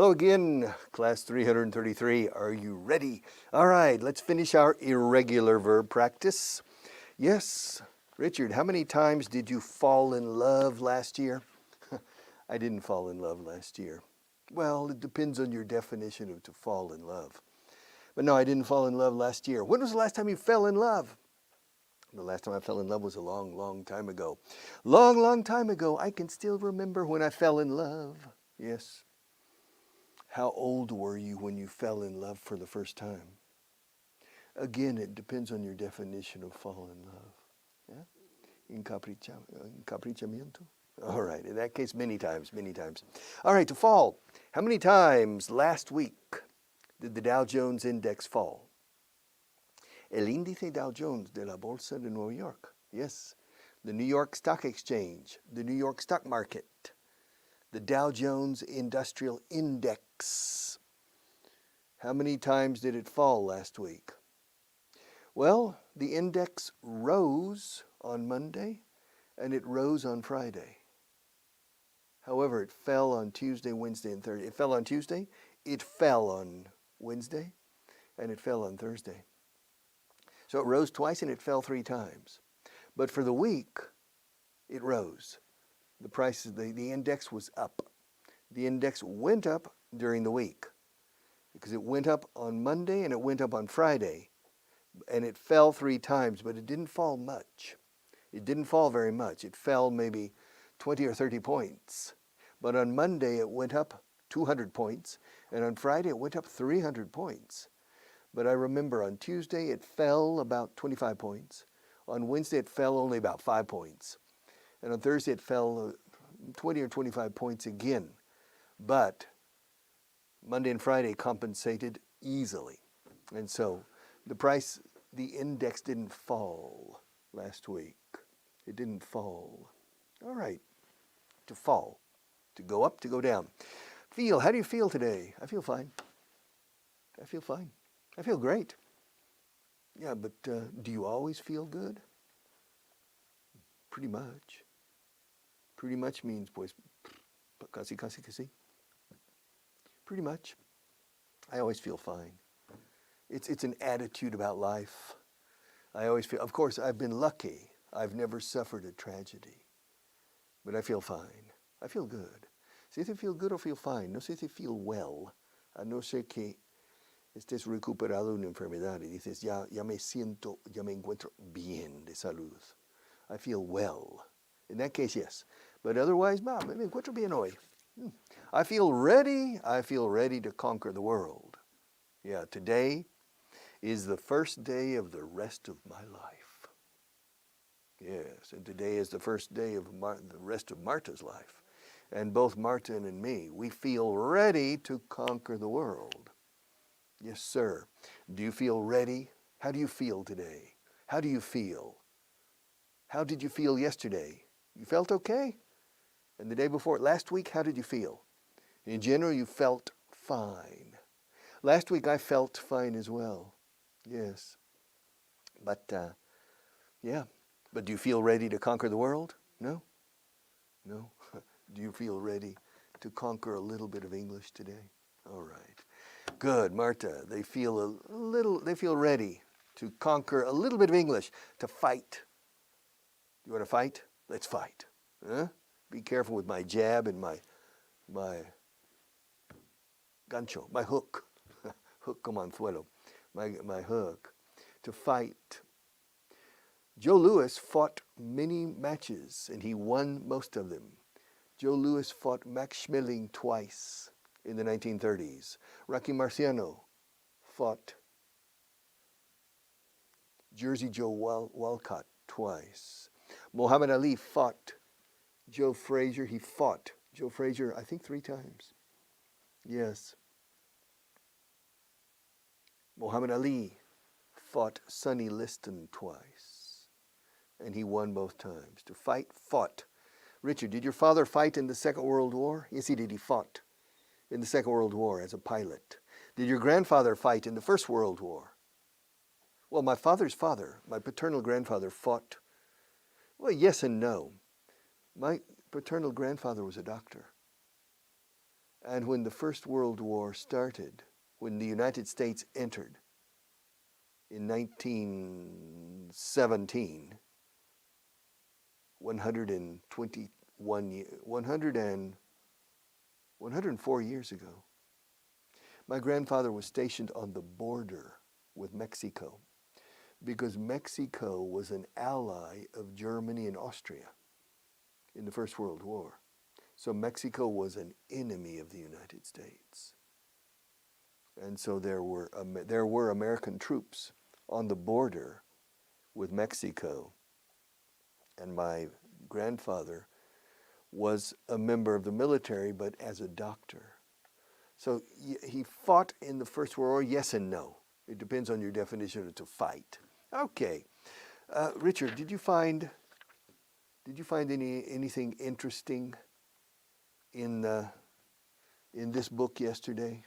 Hello again, class 333. Are you ready? All right, let's finish our irregular verb practice. Yes, Richard, how many times did you fall in love last year? I didn't fall in love last year. Well, it depends on your definition of to fall in love. But no, I didn't fall in love last year. When was the last time you fell in love? The last time I fell in love was a long, long time ago. Long, long time ago. I can still remember when I fell in love. Yes. How old were you when you fell in love for the first time? Again, it depends on your definition of fall in love. Yeah? Encaprichamiento? All right, in that case, many times, many times. All right, to fall. How many times last week did the Dow Jones Index fall? El índice Dow Jones de la Bolsa de Nueva York. Yes, the New York Stock Exchange, the New York Stock Market, the Dow Jones Industrial Index. How many times did it fall last week? Well, the index rose on Monday and it rose on Friday. However, it fell on Tuesday, Wednesday, and Thursday. It fell on Tuesday, it fell on Wednesday, and it fell on Thursday. So it rose twice and it fell 3 times. But for the week, it rose. The price, the index was up. The index went up during the week because it went up on Monday and it went up on Friday. And it fell 3 times, but it didn't fall much. It didn't fall very much. It fell maybe 20 or 30 points. But on Monday, it went up 200 points. And on Friday, it went up 300 points. But I remember on Tuesday, it fell about 25 points. On Wednesday, it fell only about 5 points. And on Thursday, it fell 20 or 25 points again. But Monday and Friday compensated easily. And so the index didn't fall last week. It didn't fall. All right. To fall. To go up, to go down. Feel. How do you feel today? I feel fine. I feel fine. I feel great. Yeah, but do you always feel good? Pretty much. Pretty much means, pues, casi, casi, casi. Pretty much. I always feel fine. It's an attitude about life. I always feel, of course, I've been lucky. I've never suffered a tragedy. But I feel fine. I feel good. Si te feel good o feel fine. No sé si feel well. A no ser que estés recuperado de una enfermedad y dices, ya me siento, ya me encuentro bien de salud. I feel well. In that case, yes. But otherwise, me encuentro bien hoy. I feel ready. I feel ready to conquer the world. Yeah, today is the first day of the rest of my life. Yes, and today is the first day of the rest of Marta's life. And both Marta and me, we feel ready to conquer the world. Yes, sir. Do you feel ready? How do you feel today? How do you feel? How did you feel yesterday? You felt okay? And the day before, last week, how did you feel? In general, you felt fine. Last week, I felt fine as well. Yes. But, yeah. But do you feel ready to conquer the world? No? No? Do you feel ready to conquer a little bit of English today? All right. Good, Marta. They feel ready to conquer a little bit of English, to fight. You want to fight? Let's fight. Huh? Be careful with my jab and my gancho, my hook. Hook como anzuelo. My hook. To fight. Joe Louis fought many matches and he won most of them. Joe Louis fought Max Schmeling twice in the 1930s. Rocky Marciano fought Jersey Joe Walcott twice. Muhammad Ali fought Joe Frazier. He fought Joe Frazier, I think 3 times. Yes. Muhammad Ali fought Sonny Liston twice. And he won both times. To fight, fought. Richard, did your father fight in the Second World War? Yes, he did. He fought in the Second World War as a pilot. Did your grandfather fight in the First World War? Well, my father's father, my paternal grandfather, fought. Well, yes and no. My paternal grandfather was a doctor. And when the First World War started, when the United States entered in 1917, 104 years ago, my grandfather was stationed on the border with Mexico because Mexico was an ally of Germany and Austria in the First World War. So Mexico was an enemy of the United States. And so there were American troops on the border with Mexico. And my grandfather was a member of the military, but as a doctor. So he fought in the First World War, yes and no. It depends on your definition of to fight. Okay. Richard, did you find anything interesting in this book yesterday?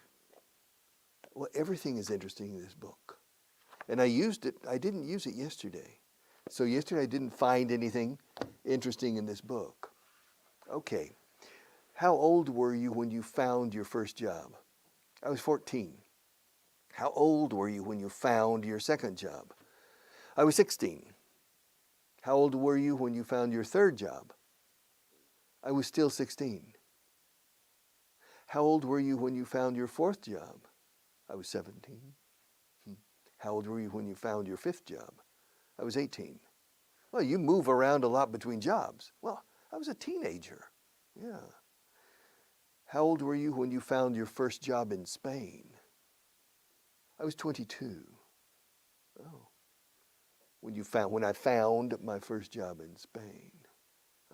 Well, everything is interesting in this book. And I used it. I didn't use it yesterday. So yesterday I didn't find anything interesting in this book. Okay. How old were you when you found your first job? I was 14. How old were you when you found your second job? I was 16. How old were you when you found your third job? I was still 16. How old were you when you found your fourth job? I was 17. How old were you when you found your fifth job? I was 18. Well, you move around a lot between jobs. Well, I was a teenager. Yeah. How old were you when you found your first job in Spain? I was 22. Oh. When I found my first job in Spain.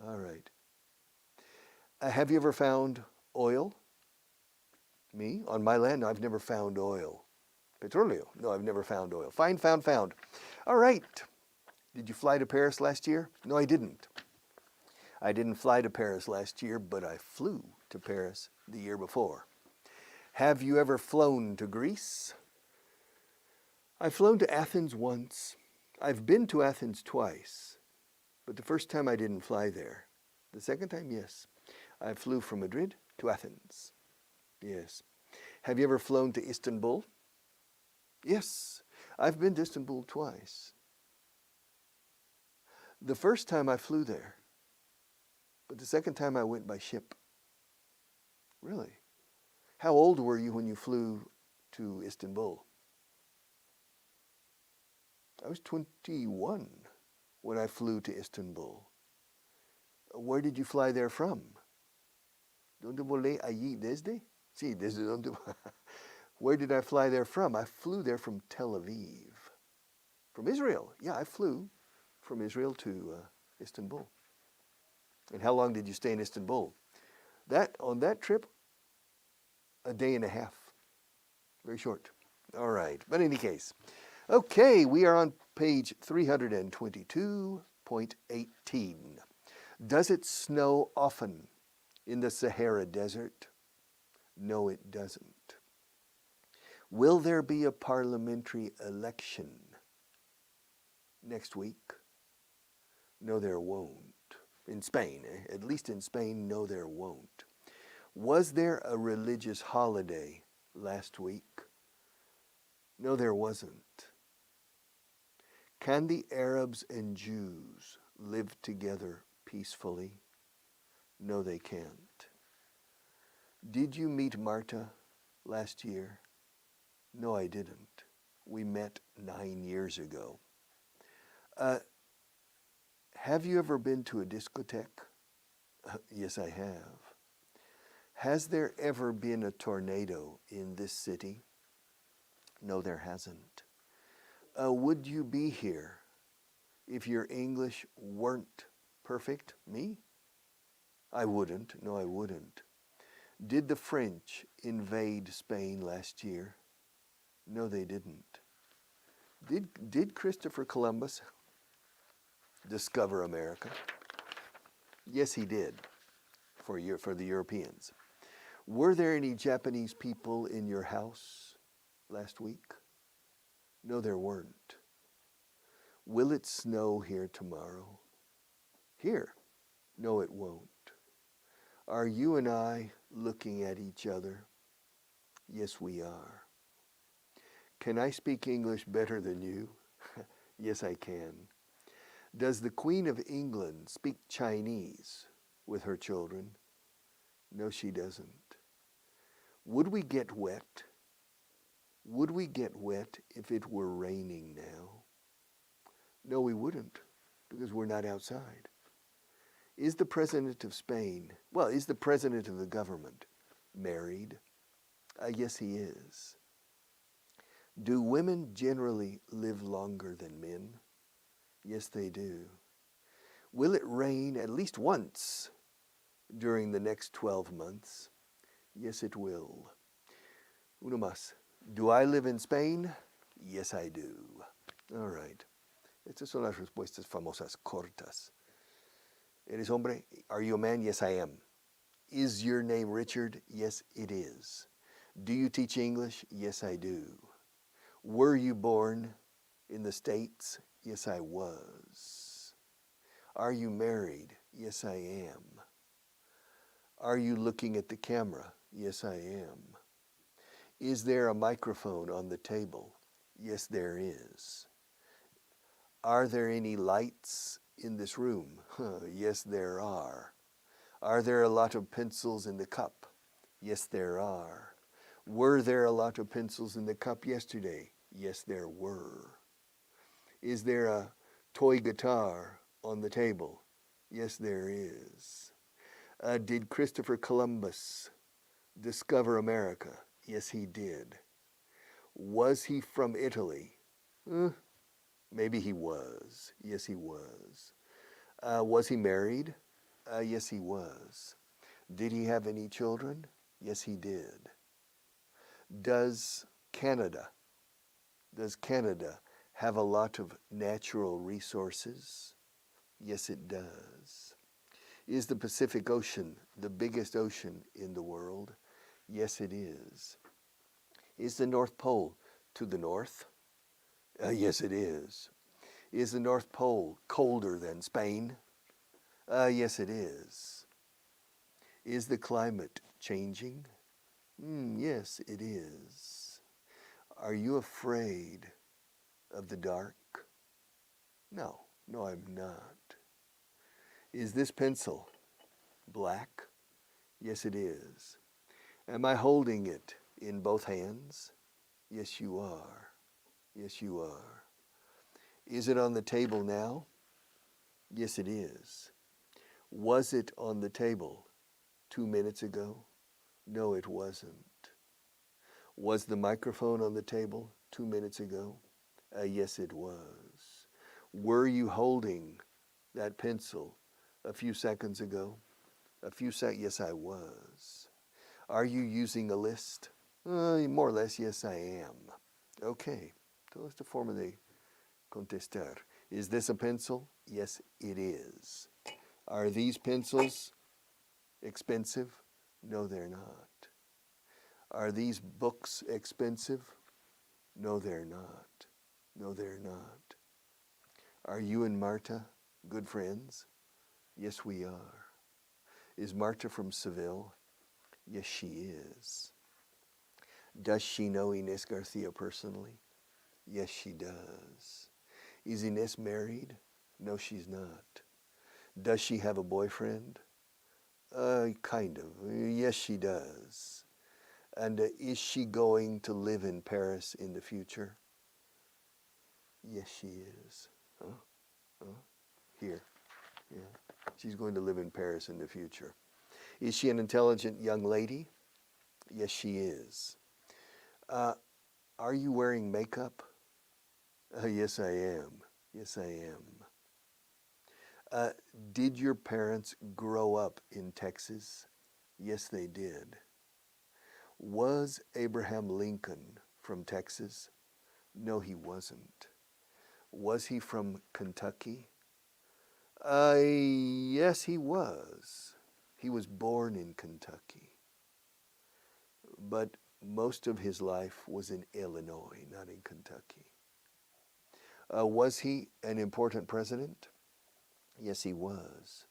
All right. Have you ever found oil? Me? On my land? No, I've never found oil. Petróleo? No, I've never found oil. Find, found, found. All right. Did you fly to Paris last year? No, I didn't. I didn't fly to Paris last year, but I flew to Paris the year before. Have you ever flown to Greece? I've flown to Athens once. I've been to Athens twice, but the first time I didn't fly there. The second time, yes. I flew from Madrid to Athens. Yes. Have you ever flown to Istanbul? Yes. I've been to Istanbul twice. The first time I flew there, but the second time I went by ship. Really? How old were you when you flew to Istanbul? I was 21 when I flew to Istanbul. Where did you fly there from? ¿Dónde volé allí desde? Sí, desde dónde. Where did I fly there from? I flew there from Tel Aviv. From Israel. Yeah, I flew from Israel to Istanbul. And how long did you stay in Istanbul? On that trip, a day and a half. Very short. All right. But in any case, okay, we are on page 322.18. Does it snow often in the Sahara Desert? No, it doesn't. Will there be a parliamentary election next week? No, there won't. In Spain, at least in Spain, no, there won't. Was there a religious holiday last week? No, there wasn't. Can the Arabs and Jews live together peacefully? No, they can't. Did you meet Marta last year? No, I didn't. We met 9 years ago. Have you ever been to a discotheque? Yes, I have. Has there ever been a tornado in this city? No, there hasn't. Would you be here if your English weren't perfect? Me? I wouldn't. No, I wouldn't. Did the French invade Spain last year? No, they didn't. Did Christopher Columbus discover America? Yes, he did, for the Europeans. Were there any Japanese people in your house last week? No, there weren't. Will it snow here tomorrow? Here? No, it won't. Are you and I looking at each other? Yes, we are. Can I speak English better than you? Yes, I can. Does the Queen of England speak Chinese with her children? No, she doesn't. Would we get wet? Would we get wet if it were raining now? No, we wouldn't, because we're not outside. Is the President of Spain, is the President of the government married? Yes, he is. Do women generally live longer than men? Yes, they do. Will it rain at least once during the next 12 months? Yes, it will. Uno más. Do I live in Spain? Yes, I do. All right. Estas son las respuestas famosas cortas. ¿Eres hombre? Are you a man? Yes, I am. Is your name Richard? Yes, it is. Do you teach English? Yes, I do. Were you born in the States? Yes, I was. Are you married? Yes, I am. Are you looking at the camera? Yes, I am. Is there a microphone on the table? Yes, there is. Are there any lights in this room? Yes, there are. Are there a lot of pencils in the cup? Yes, there are. Were there a lot of pencils in the cup yesterday? Yes, there were. Is there a toy guitar on the table? Yes, there is. Did Christopher Columbus discover America? Yes, he did. Was he from Italy? Maybe he was. Yes, he was. Was he married? Yes, he was. Did he have any children? Yes, he did. Does Canada have a lot of natural resources? Yes, it does. Is the Pacific Ocean the biggest ocean in the world? Yes, it is. Is the North Pole to the north? Yes, it is. Is the North Pole colder than Spain? Yes, it is. Is the climate changing? Yes, it is. Are you afraid of the dark? No, I'm not. Is this pencil black? Yes, it is. Am I holding it in both hands? Yes, you are. Yes, you are. Is it on the table now? Yes, it is. Was it on the table 2 minutes ago? No, it wasn't. Was the microphone on the table 2 minutes ago? Yes, it was. Were you holding that pencil a few seconds ago? Yes, I was. Are you using a list? More or less, yes, I am. Okay, toda esta forma de contestar. Is this a pencil? Yes, it is. Are these pencils expensive? No, they're not. Are these books expensive? No, they're not. No, they're not. Are you and Marta good friends? Yes, we are. Is Marta from Seville? Yes, she is. Does she know Ines Garcia personally? Yes, she does. Is Ines married? No, she's not. Does she have a boyfriend? Kind of. Yes, she does. And is she going to live in Paris in the future? Yes, she is. Here. Yeah. She's going to live in Paris in the future. Is she an intelligent young lady? Yes, she is. Are you wearing makeup? Yes, I am. Yes, I am. Did your parents grow up in Texas? Yes, they did. Was Abraham Lincoln from Texas? No, he wasn't. Was he from Kentucky? Yes, he was. He was born in Kentucky. But most of his life was in Illinois, not in Kentucky. Was he an important president? Yes, he was.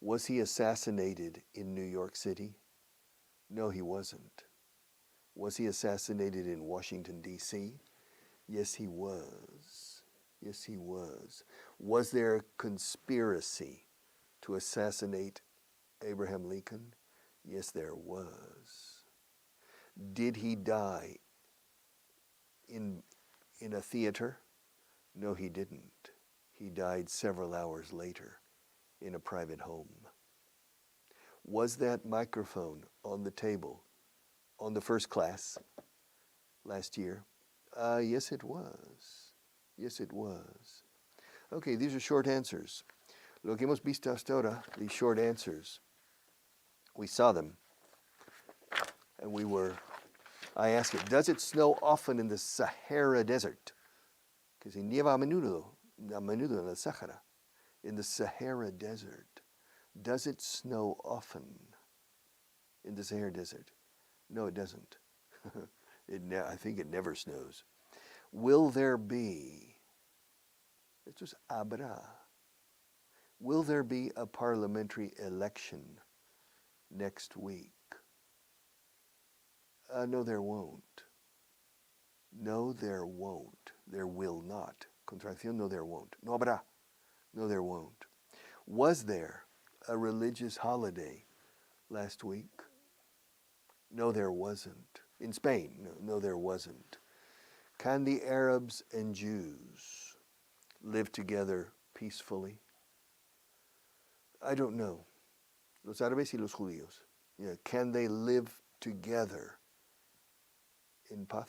Was he assassinated in New York City? No, he wasn't. Was he assassinated in Washington, D.C.? Yes, he was. Yes, he was. Was there a conspiracy to assassinate Abraham Lincoln? Yes, there was. Did he die in a theater? No, he didn't. He died several hours later in a private home. Was that microphone on the table on the first class last year? Yes, it was. Yes, it was. Okay, these are short answers. Lo que hemos visto hasta ahora, these short answers, we saw them, and I asked it, does it snow often in the Sahara Desert? Que se nieva a menudo en el Sahara. In the Sahara Desert. Does it snow often in the Sahara Desert? No, it doesn't. I think it never snows. Will there be, esto es habrá, will there be a parliamentary election next week? No, there won't. No, there won't. There will not. Contracción, no, there won't. No habrá. No, there won't. Was there a religious holiday last week? No, there wasn't. In Spain, no, there wasn't. Can the Arabs and Jews live together peacefully? I don't know. Los árabes y los judíos. Yeah, can they live together in paz?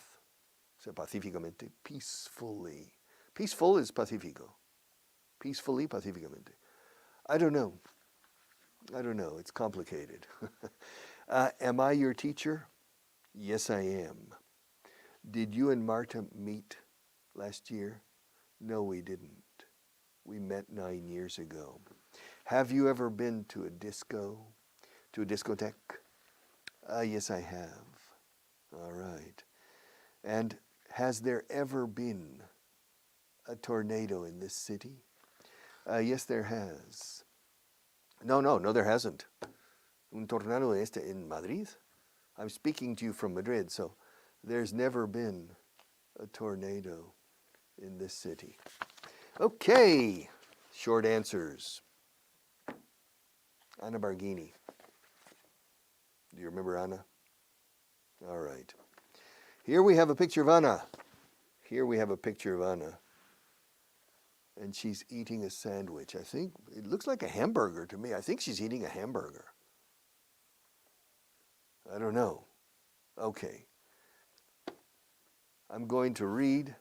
O sea, pacíficamente, peacefully. Peaceful is pacífico. Peacefully, pacíficamente. I don't know. I don't know. It's complicated. Am I your teacher? Yes, I am. Did you and Marta meet last year? No, we didn't. We met 9 years ago. Have you ever been to a disco, to a discotheque? Yes, I have. All right. And has there ever been a tornado in this city? Yes, there has. No, there hasn't. Un tornado in Madrid? I'm speaking to you from Madrid, so there's never been a tornado in this city. Okay, short answers. Anna Barghini. Do you remember Anna? All right. Here we have a picture of Anna. Here we have a picture of Anna. And she's eating a sandwich. I think it looks like a hamburger to me. I think she's eating a hamburger. I don't know. Okay. I'm going to read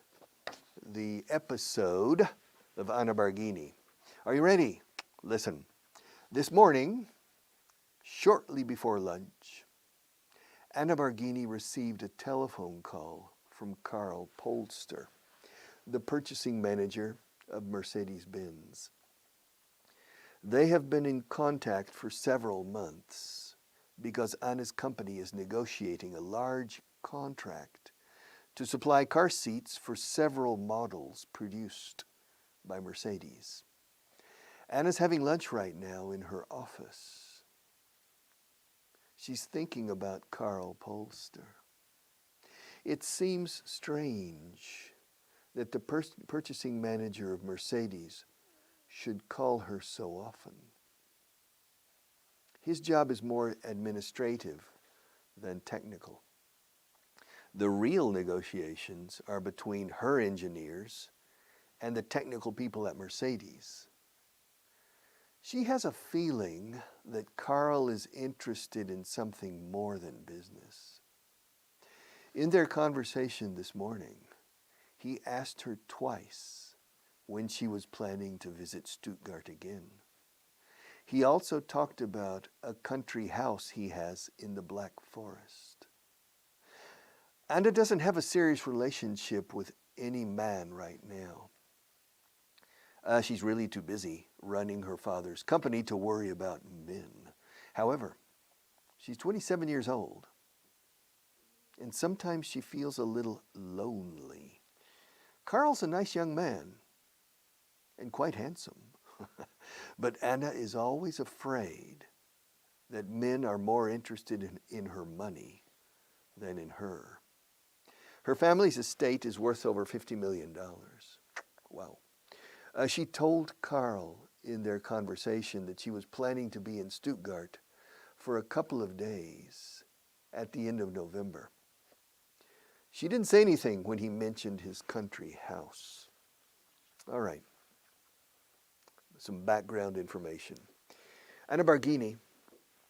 the episode of Anna Barghini. Are you ready? Listen. This morning, shortly before lunch, Anna Barghini received a telephone call from Carl Polster, the purchasing manager of Mercedes-Benz. They have been in contact for several months because Anna's company is negotiating a large contract to supply car seats for several models produced by Mercedes. Anna's having lunch right now in her office. She's thinking about Carl Polster. It seems strange that the purchasing manager of Mercedes should call her so often. His job is more administrative than technical. The real negotiations are between her engineers and the technical people at Mercedes. She has a feeling that Carl is interested in something more than business. In their conversation this morning, he asked her twice when she was planning to visit Stuttgart again. He also talked about a country house he has in the Black Forest. Anna doesn't have a serious relationship with any man right now. She's really too busy running her father's company to worry about men. However, she's 27 years old, and sometimes she feels a little lonely. Carl's a nice young man and quite handsome, but Anna is always afraid that men are more interested in her money than in her. Her family's estate is worth over $50 million. Wow. She told Carl in their conversation that she was planning to be in Stuttgart for a couple of days at the end of November. She didn't say anything when he mentioned his country house. All right. Some background information. Anna Barghini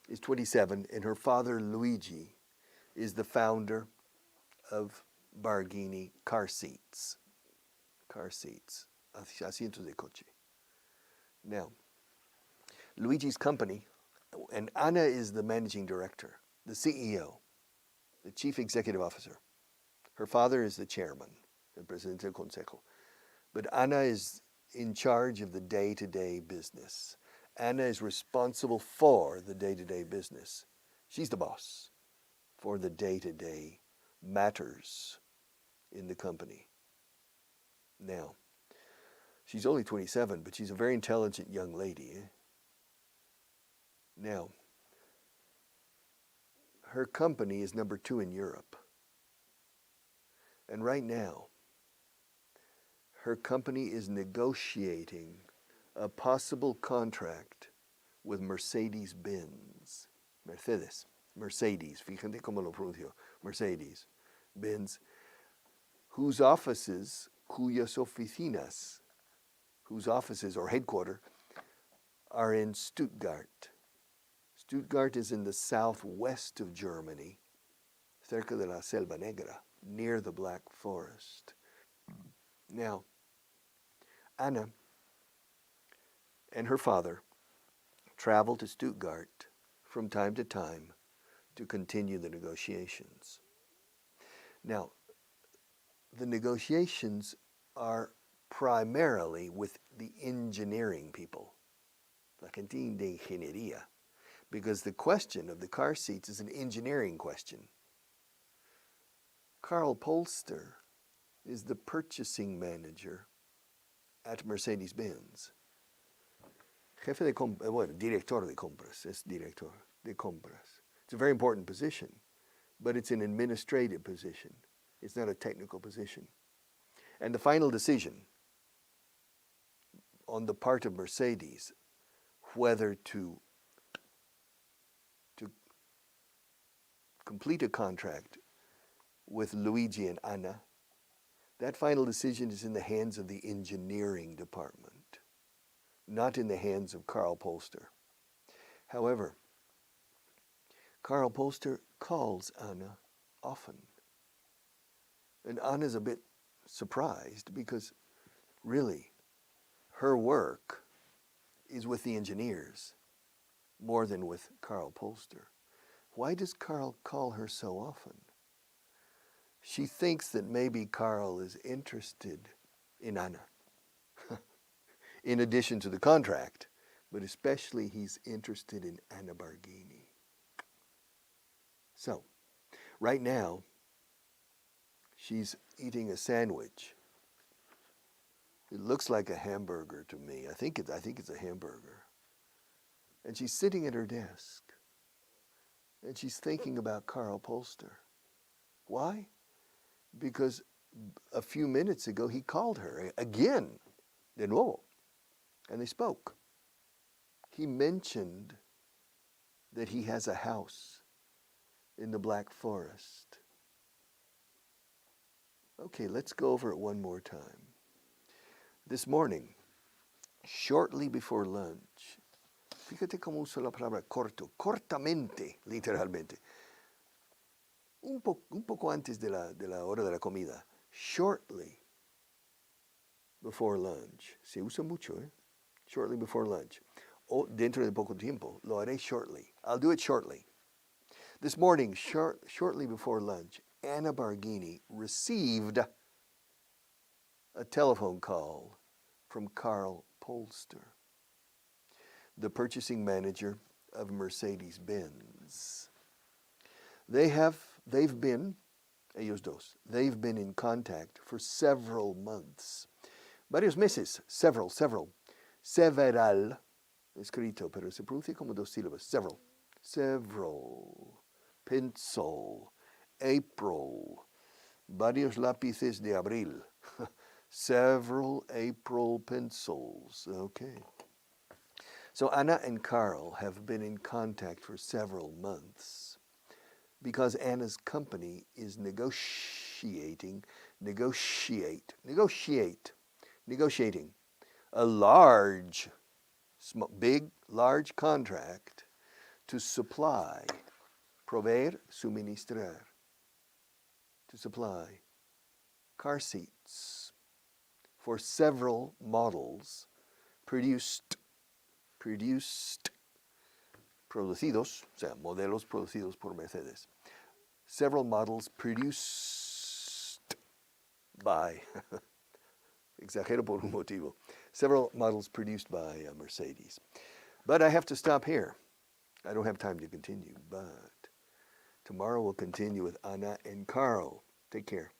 is 27, and her father, Luigi, is the founder of Barghini car seats. Car seats, asientos de coche. Now, Luigi's company, and Anna is the managing director, the CEO, the chief executive officer. Her father is the chairman, el presidente del consejo. But Anna is in charge of the day-to-day business. Anna is responsible for the day-to-day business. She's the boss for the day-to-day matters in the company. Now, she's only 27, but she's a very intelligent young lady. Now, her company is number 2 in Europe. And right now, her company is negotiating a possible contract with Mercedes-Benz. Mercedes, fíjate cómo lo pronuncio, Mercedes-Benz, whose offices or headquarters are in Stuttgart. Stuttgart is in the southwest of Germany, cerca de la Selva Negra, near the Black Forest. Now, Anna and her father travel to Stuttgart from time to time to continue the negotiations. Now, the negotiations are primarily with the engineering people, la gente de ingeniería, because the question of the car seats is an engineering question. Carl Polster is the purchasing manager at Mercedes-Benz. Director de compras, es director de compras. It's a very important position, but it's an administrative position. It's not a technical position. And the final decision on the part of Mercedes whether to complete a contract with Luigi and Anna, that final decision is in the hands of the engineering department, not in the hands of Carl Polster. However, Carl Polster calls Anna often. And Anna's a bit surprised because really her work is with the engineers more than with Carl Polster. Why does Carl call her so often? She thinks that maybe Carl is interested in Anna, in addition to the contract, but especially he's interested in Anna Barghini. So, right now, she's eating a sandwich. It looks like a hamburger to me. I think it's a hamburger. And she's sitting at her desk. And she's thinking about Carl Polster. Why? Because a few minutes ago he called her again, de nuevo, and they spoke. He mentioned that he has a house in the Black Forest. Okay, let's go over it one more time. This morning, shortly before lunch, fíjate cómo uso la palabra corto, cortamente, literalmente. Un poco antes de la hora de la comida, shortly before lunch. Se usa mucho, ¿eh? Shortly before lunch. O dentro de poco tiempo, lo haré shortly. I'll do it shortly. This morning, shortly before lunch, Anna Barghini received a telephone call from Carl Polster, the purchasing manager of Mercedes-Benz. They've been in contact for several months. Varios meses, several. Several, escrito, pero se pronuncia como dos sílabas, several, pencil, April, varios lápices de abril, several April pencils. Okay. So Anna and Carl have been in contact for several months because Anna's company is negotiating a large, large contract to supply, proveer, suministrar, to supply car seats for several models producidos, o sea, modelos producidos por Mercedes. Several models produced by, exagero por un motivo, several models produced by Mercedes. But I have to stop here. I don't have time to continue, but tomorrow we'll continue with Anna and Carl. Take care.